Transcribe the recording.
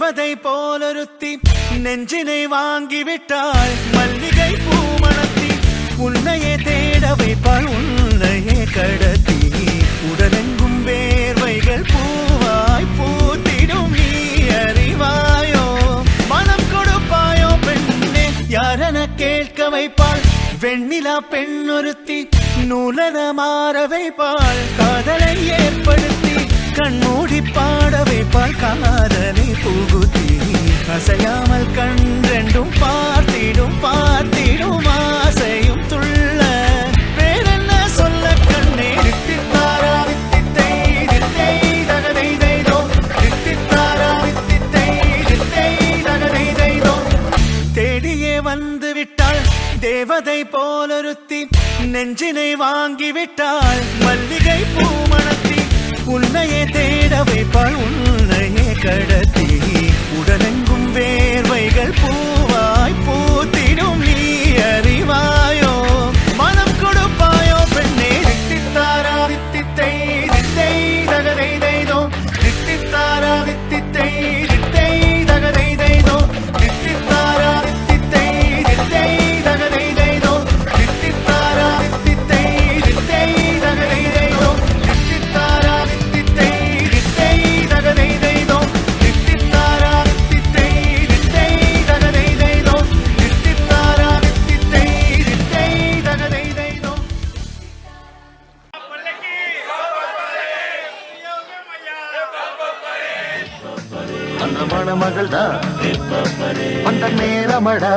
தேவதை போலொருத்தி நெஞ்சினை வாங்கிவிட்டாள் மல்லிகை பூமணத்தி உன்னையே தேட வைப்பாள் உன்னையே கடத்தி உடலெங்கும் வேர்வைகள் பூவாய் பூத்திடும் நீ அறிவாயோ மனம் கொடுப்பாயோ பெண்ணே யாரென கேட்க வைப்பாள் வெண்ணிலா பெண்ணொருத்தி நூலன மாற வைப்பாள் காதலை ஏற்படுத்தி கண்மூடி பாட வைப்பாள் காதலை புகுத்தி அசையாமல் கண்டெண்டும் பார்த்திடும் பார்த்திடும் ஆசையும் துள்ள வேறென்ன சொல்ல கண்ணே தித்தித்தாரா வித்தித்தை தித்தை தகதை தைதோ தித்தித்தாரா வித்தித்தை தித்தை தகதை தைதோ தேடியே வந்து விட்டாள் தேவதை போலொருத்தி நெஞ்சினை வாங்கிவிட்டாள் மல்லிகை பூமணத்தி உன்னையே தேட வைப்பாள் உன்னையே கடத்தி உடலெங்கும் வேர்வைகள் பூவாய் பூத்திடும் நீ அறிவாயோ மனம் கொடுப்பாயோ பெண்ணே தித்தித்தாரா வித்தித்தை தித்தை தகதை தைதோ தித்தித்தாரா வித்தித்தை தித்தை தகதை தைதோ தித்தித்தாரா வித்தித்தை தித்தை தகதை தைதோ தித்தித்தாரா வித்தித்தை தித்தை தகதை தைதோ தித்தித்தாரா வித்தித்தை தித்தை தகதை தைதோ தித்தித்தாரா வித்தித்தை தித்தை தகதை தைதோ தித்தித்தாரா வித்தித்தை தித்தை தகதை தைதோ அந்த மணமகள் தான் அந்த நேரமடா